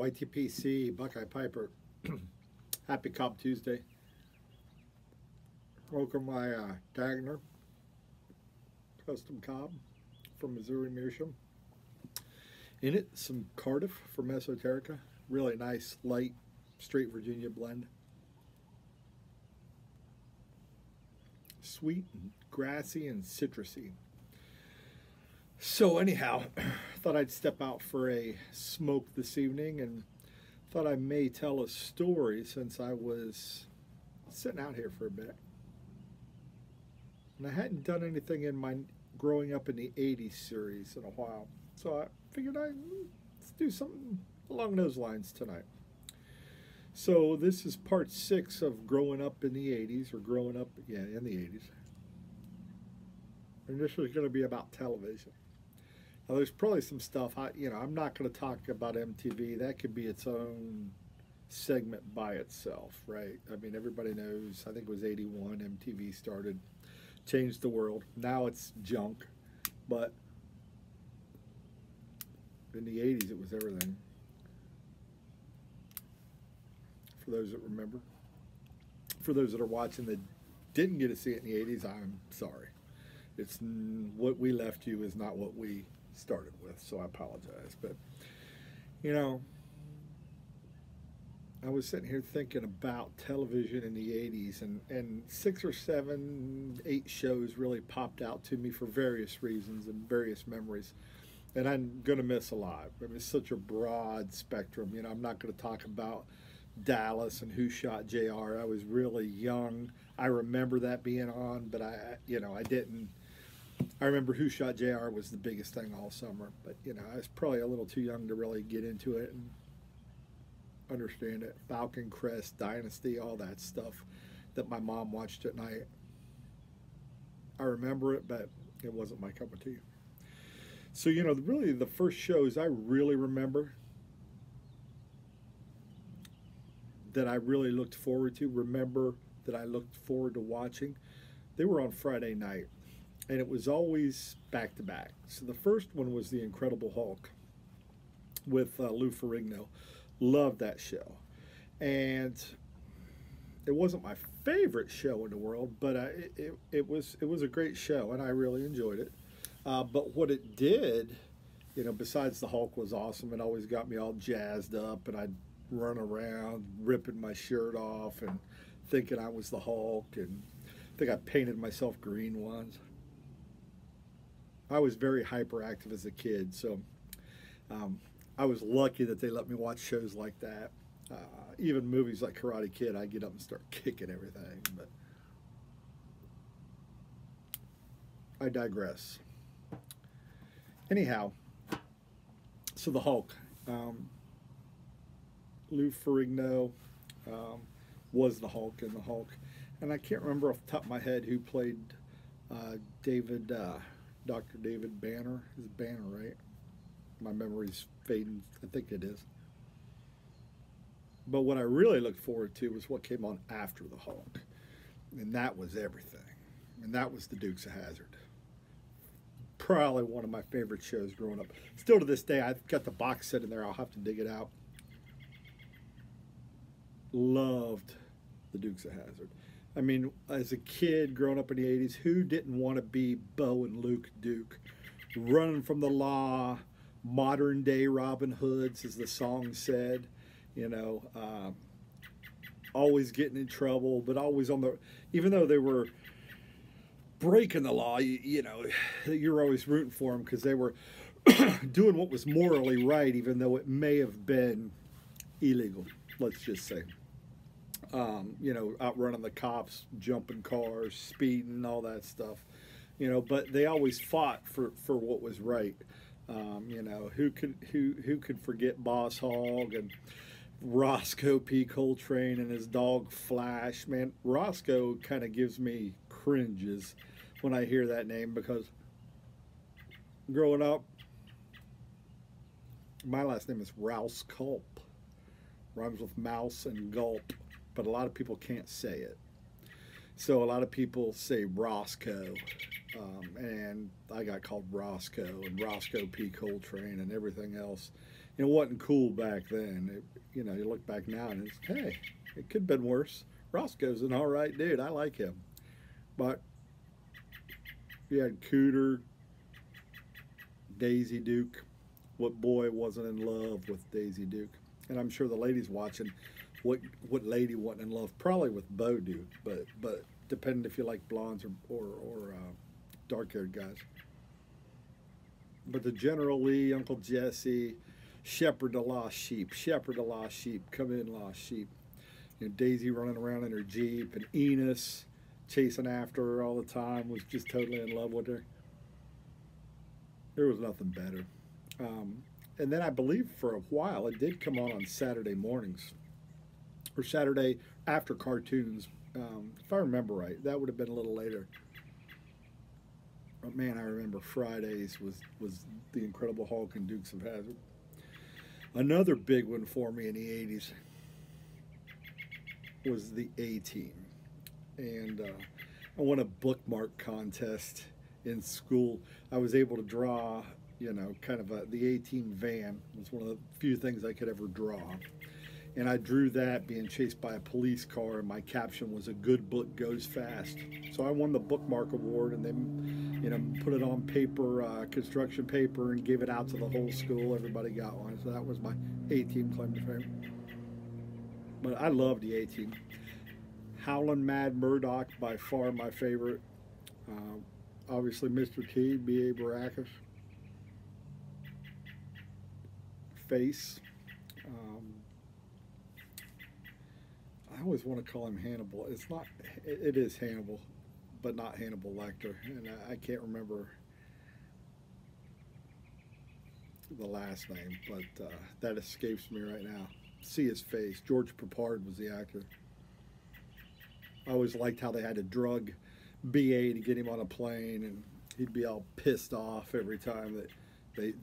YTPC, Buckeye Piper. Happy Cobb Tuesday. Welcome my Dagner Custom Cobb from Missouri Meerschaum. In it, some Cardiff from Esoterica. Really nice, light, straight Virginia blend. Sweet, and grassy, and citrusy. So anyhow, thought I'd step out for a smoke this evening and thought I may tell a story since I was sitting out here for a bit. And I hadn't done anything in my growing up in the 80's series in a while. So I figured let's do something along those lines tonight. So this is part 6 of growing up in the 80's, or growing up, yeah, in the 80's. And this is going to be about television. Now, there's probably some stuff, I'm not going to talk about MTV. That could be its own segment by itself, right? I mean, everybody knows, I think it was 81, MTV started, changed the world. Now it's junk, but in the 80's it was everything. For those that remember. For those that are watching that didn't get to see it in the 80's, I'm sorry. It's what we left you is not what we started with, so I apologize. But I was sitting here thinking about television in the 80's, and 6 or 7, 8 shows really popped out to me for various reasons and various memories, and I'm gonna miss a lot. I mean, it's such a broad spectrum. I'm not going to talk about Dallas and Who Shot JR. I was really young. I remember that being on, but I didn't. I remember Who Shot JR was the biggest thing all summer, but I was probably a little too young to really get into it and understand it. Falcon Crest, Dynasty, all that stuff that my mom watched at night. I remember it, but it wasn't my cup of tea. So, really the first shows I really remember that I really looked forward to, that I looked forward to watching, they were on Friday night. And it was always back to back. So the first one was The Incredible Hulk with Lou Ferrigno. Loved that show. And it wasn't my favorite show in the world, but it was a great show, and I really enjoyed it. But what it did, besides the Hulk was awesome, it always got me all jazzed up, and I'd run around ripping my shirt off and thinking I was the Hulk, and I think I painted myself green once. I was very hyperactive as a kid, so I was lucky that they let me watch shows like that. Even movies like Karate Kid, I get up and start kicking everything, but I digress. Anyhow, so the Hulk. Lou Ferrigno was the Hulk in the Hulk, and I can't remember off the top of my head who played Dr. David Banner. Is it Banner, right? My memory's fading. I think it is. But what I really looked forward to was what came on after the Hulk, and that was everything. And that was the Dukes of Hazzard. Probably one of my favorite shows growing up. Still to this day, I've got the box set in there. I'll have to dig it out. Loved the Dukes of Hazzard. I mean, as a kid growing up in the 80's, who didn't want to be Bo and Luke Duke? Running from the law, modern day Robin Hoods, as the song said, always getting in trouble, but always on the, even though they were breaking the law, you're always rooting for them because they were doing what was morally right, even though it may have been illegal, let's just say. Outrunning the cops, jumping cars, speeding, all that stuff, but they always fought for what was right. Who could forget Boss Hogg and Roscoe P. Coltrane and his dog Flash? Man, Roscoe kind of gives me cringes when I hear that name, because growing up, my last name is Rouse Culp. Rhymes with mouse and gulp, but a lot of people can't say it. So a lot of people say Roscoe, and I got called Roscoe and Roscoe P. Coltrane and everything else. It wasn't cool back then. You look back now and it's, hey, it could have been worse. Roscoe's an all right dude. I like him. But you had Cooter, Daisy Duke. What boy wasn't in love with Daisy Duke? And I'm sure the ladies watching, what lady wasn't in love? Probably with Bo Duke, but depending if you like blondes or dark haired guys. But the General Lee, Uncle Jesse, Shepherd the Lost Sheep, Shepherd the Lost Sheep, come in, Lost Sheep. Daisy running around in her Jeep, and Enos chasing after her all the time, was just totally in love with her. There was nothing better. And then I believe for a while it did come on Saturday mornings or Saturday after cartoons. If I remember right, that would have been a little later. But man, I remember Fridays was the Incredible Hulk and Dukes of Hazzard. Another big one for me in the '80s was the A-Team, and I won a bookmark contest in school. I was able to draw, kind of the A-Team van. It was one of the few things I could ever draw. And I drew that being chased by a police car, and my caption was "A good book goes fast." So I won the bookmark award, and they, put it on paper, construction paper, and gave it out to the whole school. Everybody got one. So that was my A-Team claim to fame. But I love the A-Team. Howlin' Mad Murdoch, by far my favorite. Obviously, Mr. T, B.A. Baracus. Face. I always want to call him Hannibal. It's not. It is Hannibal, but not Hannibal Lecter. And I can't remember the last name, but that escapes me right now. See his face. George Peppard was the actor. I always liked how they had to drug BA to get him on a plane, and he'd be all pissed off every time that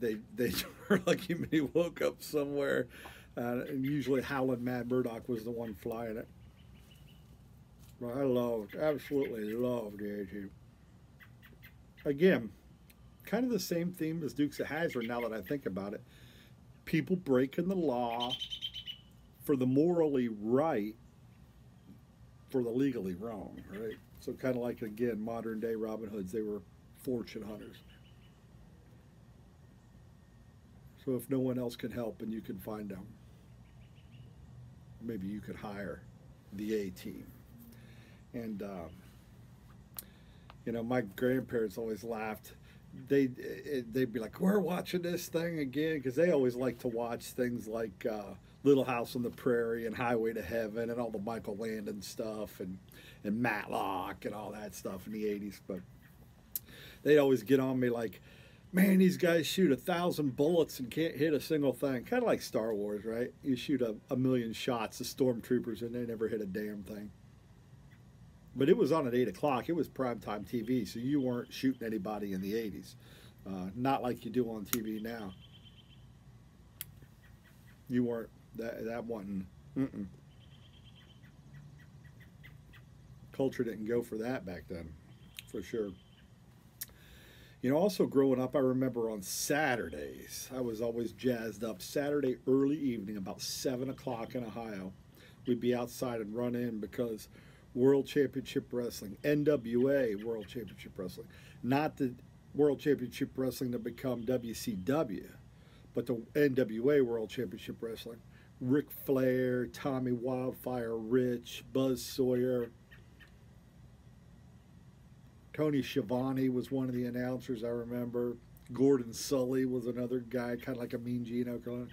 they drug him and he woke up somewhere. And usually Howlin' Mad Murdoch was the one flying it. But I absolutely loved the A-Team. Again, kind of the same theme as Dukes of Hazzard now that I think about it. People breaking the law for the morally right for the legally wrong, right? So kind of like, again, modern day Robin Hoods, they were fortune hunters. So if no one else can help and you can find them, maybe you could hire the A-Team. And, my grandparents always laughed. They'd be like, we're watching this thing again, because they always like to watch things like Little House on the Prairie and Highway to Heaven and all the Michael Landon stuff and Matlock and all that stuff in the 80s. But they'd always get on me like, man, these guys shoot 1,000 bullets and can't hit a single thing. Kind of like Star Wars, right? You shoot a million shots of stormtroopers and they never hit a damn thing. But it was on at 8 o'clock. It was primetime TV, so you weren't shooting anybody in the 80s. Not like you do on TV now. You weren't. That wasn't. Culture didn't go for that back then, for sure. Also growing up, I remember on Saturdays, I was always jazzed up. Saturday early evening, about 7 o'clock in Ohio, we'd be outside and run in because World Championship Wrestling, NWA World Championship Wrestling, not the World Championship Wrestling to become WCW, but the NWA World Championship Wrestling. Ric Flair, Tommy Wildfire Rich, Buzz Sawyer, Tony Schiavone was one of the announcers, I remember. Gordon Sully was another guy, kind of like a Mean Gene Okerlund.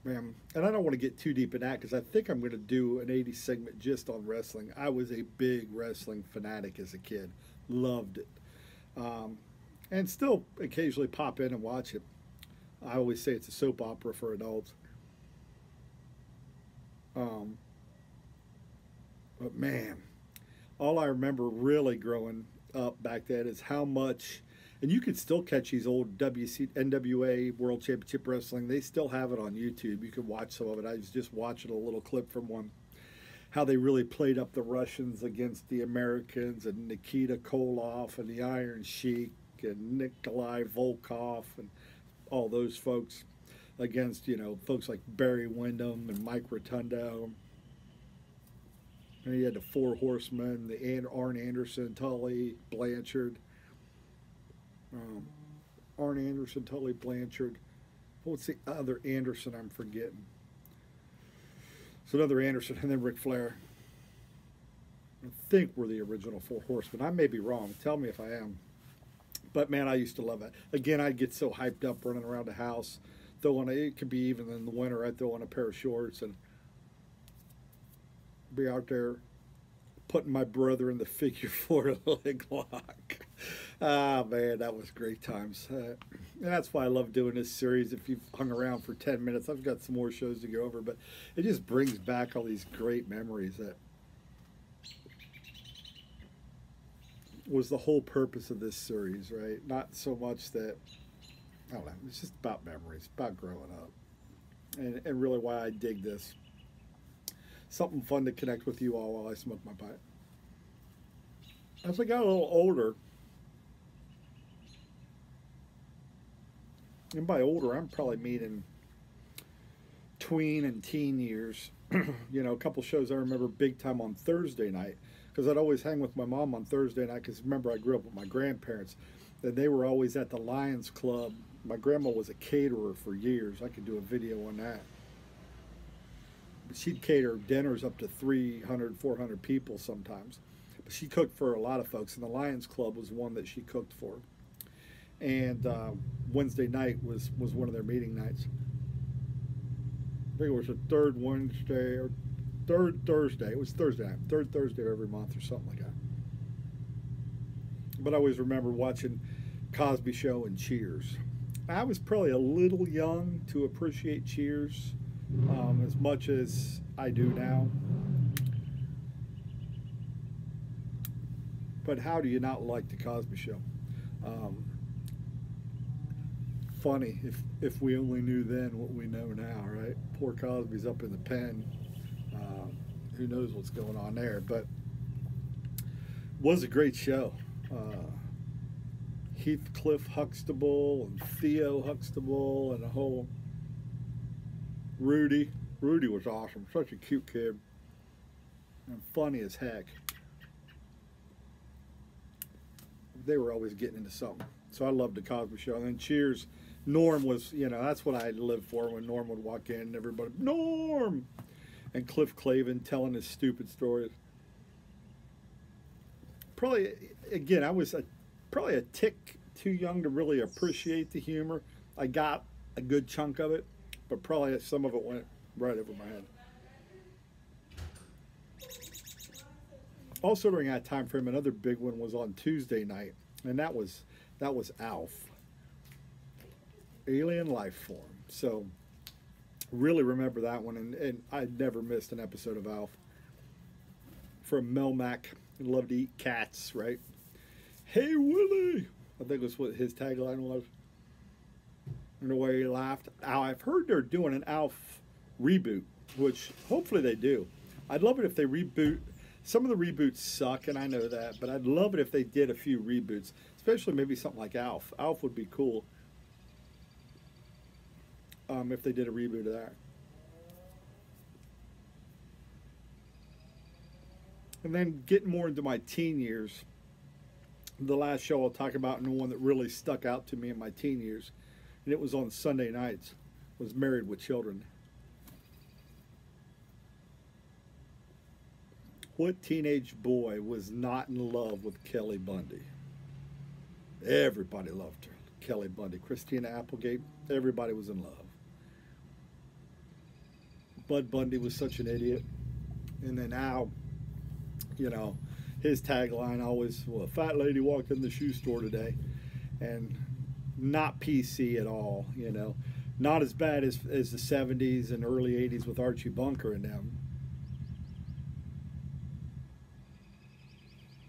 Man, and I don't want to get too deep in that because I think I'm going to do an 80s segment just on wrestling. I was a big wrestling fanatic as a kid. Loved it. And still occasionally pop in and watch it. I always say it's a soap opera for adults. But man, all I remember really growing up back then is how much, and you can still catch these old NWA World Championship Wrestling. They still have it on YouTube. You can watch some of it. I was just watching a little clip from one. How they really played up the Russians against the Americans and Nikita Koloff and the Iron Sheik. and Nikolai Volkov and all those folks against, folks like Barry Windham and Mike Rotundo. And he had the Four Horsemen, the Arn Anderson, Tully, Blanchard. Arn Anderson, Tully, Blanchard. What's the other Anderson I'm forgetting? So another Anderson, and then Ric Flair. I think we're the original Four Horsemen. I may be wrong. Tell me if I am. But man, I used to love it. Again, I'd get so hyped up running around the house. It could be even in the winter. I'd throw on a pair of shorts and be out there putting my brother in the figure four leg lock. Ah, man, that was great times. And that's why I love doing this series. If you've hung around for 10 minutes, I've got some more shows to go over, but it just brings back all these great memories that was the whole purpose of this series, right? Not so much that, I don't know, it's just about memories, about growing up. And really why I dig this. Something fun to connect with you all while I smoke my pipe. As I got a little older, and by older, I'm probably meaning tween and teen years. A couple shows I remember big time on Thursday night, because I'd always hang with my mom on Thursday night, because remember I grew up with my grandparents, and they were always at the Lions Club. My grandma was a caterer for years. I could do a video on that. But she'd cater dinners up to 300, 400 people sometimes. But she cooked for a lot of folks, and the Lions Club was one that she cooked for. And Wednesday night was one of their meeting nights. I think it was the third Wednesday or third Thursday. It was Thursday night, third Thursday of every month or something like that. But I always remember watching Cosby Show and Cheers. I was probably a little young to appreciate Cheers as much as I do now. But how do you not like the Cosby Show? Funny, if we only knew then what we know now, right? Poor Cosby's up in the pen. Who knows what's going on there? But it was a great show. Heathcliff Huxtable and Theo Huxtable and the whole Rudy. Rudy was awesome. Such a cute kid. And funny as heck. They were always getting into something. So I loved the Cosby Show. And then Cheers. Norm was, that's what I lived for when Norm would walk in and everybody, Norm! And Cliff Clavin telling his stupid stories. Probably, again, I was probably a tick too young to really appreciate the humor. I got a good chunk of it, but probably some of it went right over my head. Also during that time frame, another big one was on Tuesday night, and that was Alf. Alien Life Form. So really remember that one, and I never missed an episode of Alf. From Melmac, loved to eat cats, right? Hey Willie, I think was what his tagline was. And the way he laughed. I've heard they're doing an Alf reboot, which hopefully they do. I'd love it if they reboot. Some of the reboots suck, and I know that, but I'd love it if they did a few reboots, especially maybe something like Alf. Alf would be cool. If they did a reboot of that. And then getting more into my teen years, the last show I'll talk about, and the one that really stuck out to me in my teen years, and it was on Sunday nights, was Married with Children. What teenage boy was not in love with Kelly Bundy? Everybody loved her. Kelly Bundy, Christina Applegate, everybody was in love. Bud Bundy was such an idiot. And then Al, his tagline always, well, a fat lady walked in the shoe store today. And not PC at all, Not as bad as the 70s and early 80s with Archie Bunker and them.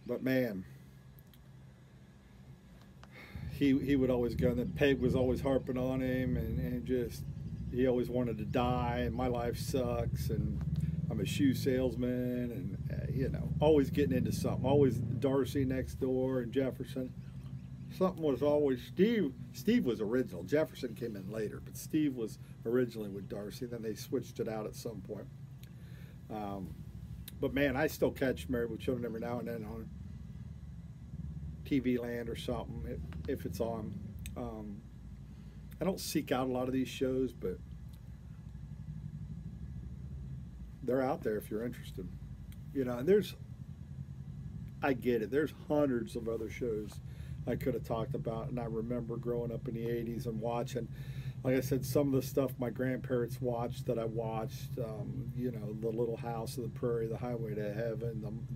But man, he would always go, and then Peg was always harping on him, and just, he always wanted to die, and my life sucks, and I'm a shoe salesman, and always getting into something. Always Darcy next door and Jefferson. Something was always Steve. Steve was original. Jefferson came in later, but Steve was originally with Darcy. Then they switched it out at some point. But man, I still catch Married with Children every now and then on TV Land or something if it's on. I don't seek out a lot of these shows, but they're out there if you're interested. You know, and I get it. There's hundreds of other shows I could have talked about, and I remember growing up in the 80s and watching, like I said, some of the stuff my grandparents watched that I watched, you know, The Little House of the Prairie, The Highway to Heaven,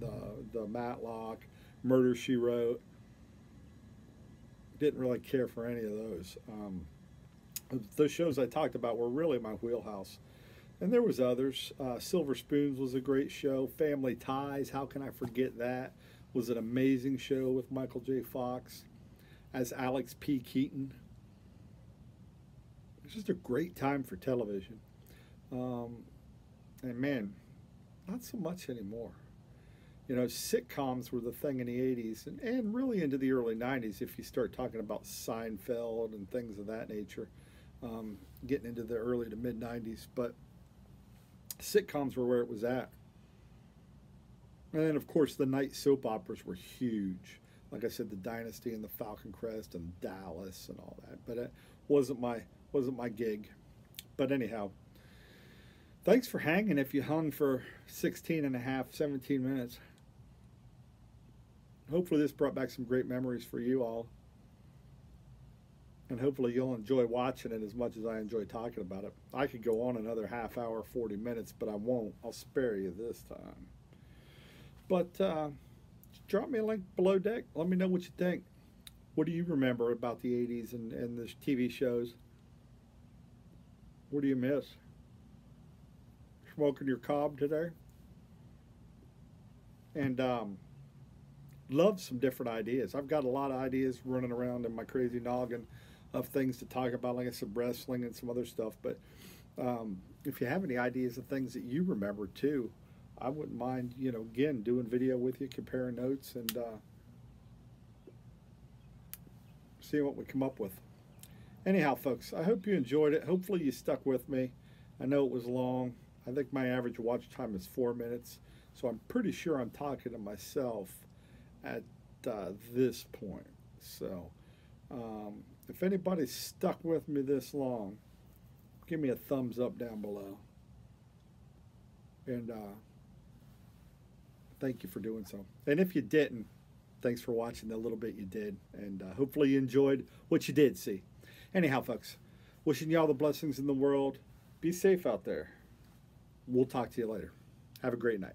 the Matlock, Murder, She Wrote. Didn't really care for any of those. Those shows I talked about were really my wheelhouse. And there was others. Silver Spoons was a great show. Family Ties, how can I forget that? Was an amazing show with Michael J. Fox as Alex P. Keaton. It was just a great time for television. And man, not so much anymore. You know, sitcoms were the thing in the 80s and really into the early 90s if you start talking about Seinfeld and things of that nature, getting into the early to mid 90s. But sitcoms were where it was at. And then, of course, the night soap operas were huge. Like I said, The Dynasty and The Falcon Crest and Dallas and all that. But it wasn't my gig. But anyhow, thanks for hanging if you hung for 16 and a half, 17 minutes. Hopefully this brought back some great memories for you all. And hopefully you'll enjoy watching it as much as I enjoy talking about it. I could go on another half hour, 40 minutes, but I won't. I'll spare you this time. But drop me a link below deck. Let me know what you think. What do you remember about the 80s and the TV shows? What do you miss? Smoking your cob today? And love some different ideas. I've got a lot of ideas running around in my crazy noggin of things to talk about, like I said, wrestling and some other stuff. But if you have any ideas of things that you remember too, I wouldn't mind, you know, again, doing video with you, comparing notes, and seeing what we come up with. Anyhow, folks, I hope you enjoyed it. Hopefully you stuck with me. I know it was long. I think my average watch time is 4 minutes, so I'm pretty sure I'm talking to myself at this point. So if anybody's stuck with me this long, give me a thumbs up down below. And thank you for doing so. And if you didn't, thanks for watching the little bit you did. And hopefully you enjoyed what you did see. Anyhow, folks, wishing you all the blessings in the world. Be safe out there. We'll talk to you later. Have a great night.